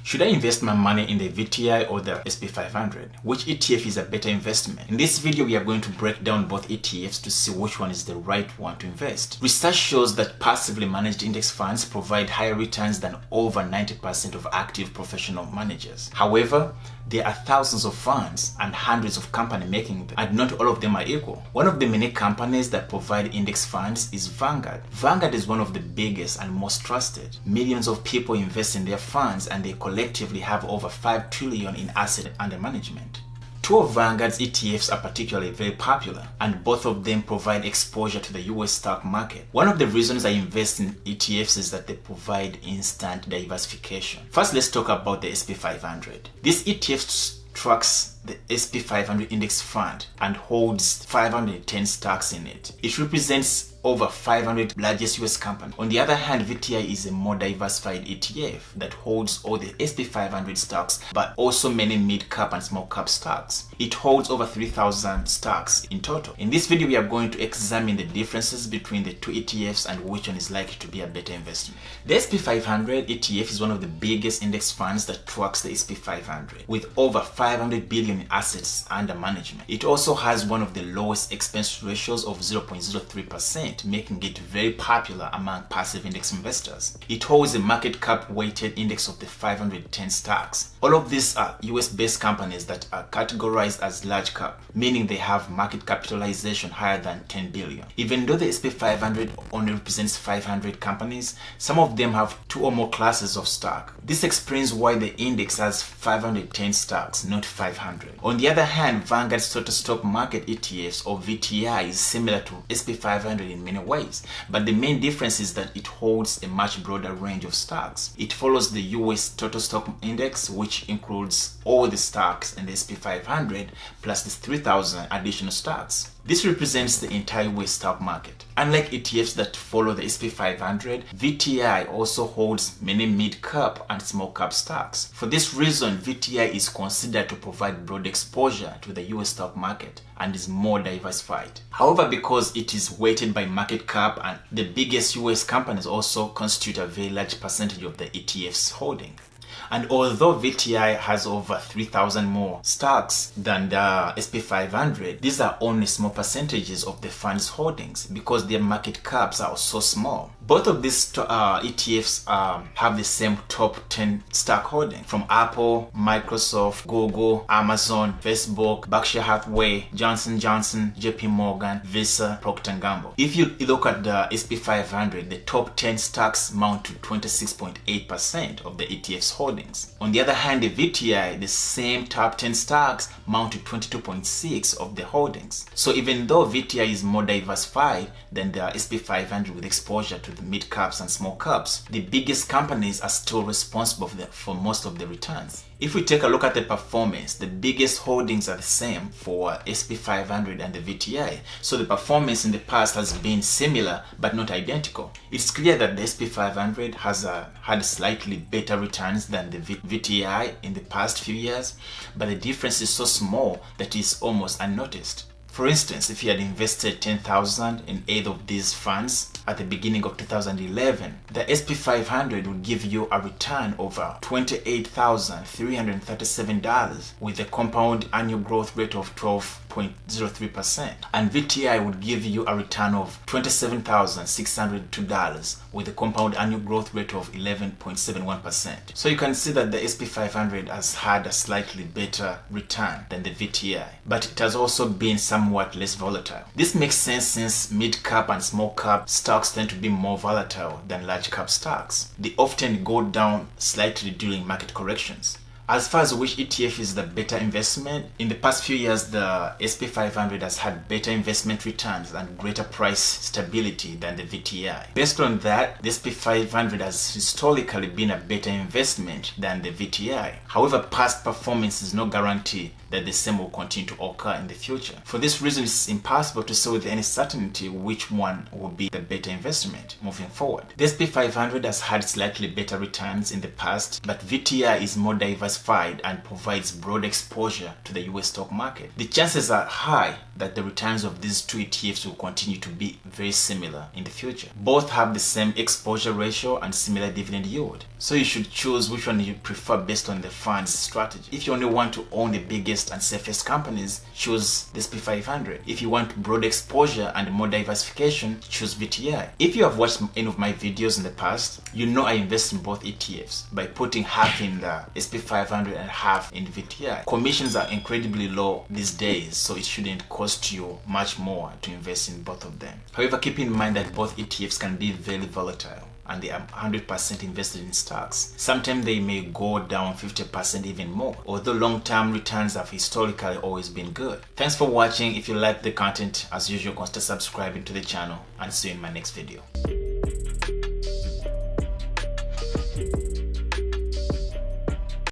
Should I invest my money in the VTI or the SP500? Which ETF is a better investment? In this video, we are going to break down both ETFs to see which one is the right one to invest. Research shows that passively managed index funds provide higher returns than over 90% of active professional managers. However, there are thousands of funds and hundreds of companies making them, and not all of them are equal. One of the many companies that provide index funds is Vanguard. Vanguard is one of the biggest and most trusted. Millions of people invest in their funds and they collectively have over 5 trillion in assets under management. Two of Vanguard's ETFs are particularly very popular, and both of them provide exposure to the US stock market. One of the reasons I invest in ETFs is that they provide instant diversification. First, let's talk about the SP500. This ETF tracks the SP500 index fund and holds 510 stocks in it. It represents over 500 largest US companies. On the other hand, VTI is a more diversified ETF that holds all the SP500 stocks, but also many mid-cap and small-cap stocks. It holds over 3,000 stocks in total. In this video, we are going to examine the differences between the two ETFs and which one is likely to be a better investment. The SP500 ETF is one of the biggest index funds that tracks the SP500, with over 500 billion in assets under management. It also has one of the lowest expense ratios of 0.03%, making it very popular among passive index investors. It holds a market cap weighted index of the 510 stocks. All of these are US-based companies that are categorized as large cap, meaning they have market capitalization higher than 10 billion. Even though the SP500 only represents 500 companies, some of them have 2 or more classes of stock. This explains why the index has 510 stocks, not 500. On the other hand, Vanguard's total stock market ETFs or VTI is similar to SP500 in many ways, but the main difference is that it holds a much broader range of stocks. It follows the US total stock index, which includes all the stocks in the SP500 plus the 3,000 additional stocks. This represents the entire US stock market. Unlike ETFs that follow the SP500, VTI also holds many mid-cap and small-cap stocks. For this reason, VTI is considered to provide broad exposure to the US stock market and is more diversified. However, because it is weighted by market cap and the biggest US companies also constitute a very large percentage of the ETF's holding. And although VTI has over 3,000 more stocks than the SP500, these are only small percentages of the fund's holdings because their market caps are so small. Both of these ETFs have the same top 10 stock holding from Apple, Microsoft, Google, Amazon, Facebook, Berkshire Hathaway, Johnson & Johnson, JP Morgan, Visa, Procter & Gamble. If you look at the SP500, the top 10 stocks amount to 26.8% of the ETF's holdings. On the other hand, the VTI, the same top 10 stocks amount to 22.6% of the holdings. So even though VTI is more diversified than the SP500 with exposure to the mid caps and small caps, the biggest companies are still responsible for most of the returns. If we take a look at the performance, the biggest holdings are the same for SP500 and the VTI. So the performance in the past has been similar but not identical. It's clear that the SP500 has had slightly better returns than the VTI in the past few years, but the difference is so small that it's almost unnoticed. For instance, if you had invested 10,000 in either of these funds at the beginning of 2011, the SP500 would give you a return over $28,337 with a compound annual growth rate of 12.03%, and VTI would give you a return of $27,602 with a compound annual growth rate of 11.71%. So you can see that the SP500 has had a slightly better return than the VTI, but it has also been somewhat less volatile. This makes sense since mid-cap and small-cap stocks tend to be more volatile than large-cap stocks. They often go down slightly during market corrections. As far as which ETF is the better investment, in the past few years, the SP500 has had better investment returns and greater price stability than the VTI. Based on that, the SP500 has historically been a better investment than the VTI. However, past performance is no guarantee that the same will continue to occur in the future. For this reason, it's impossible to say with any certainty which one will be the better investment moving forward. The SP500 has had slightly better returns in the past, but VTI is more diversified and provides broad exposure to the US stock market. The chances are high that the returns of these two ETFs will continue to be very similar in the future. Both have the same exposure ratio and similar dividend yield. So you should choose which one you prefer based on the fund's strategy. If you only want to own the biggest and safest companies, choose the SP 500. If you want broad exposure and more diversification, choose VTI. If you have watched any of my videos in the past, you know I invest in both ETFs by putting half in the SP 500 and half in VTI. Commissions are incredibly low these days, so it shouldn't cost you much more to invest in both of them. However, keep in mind that both ETFs can be very volatile, and they are 100% invested in stocks. Sometimes they may go down 50%, even more, although long-term returns have historically always been good. Thanks for watching. If you like the content, as usual, consider subscribing to the channel, and see you in my next video.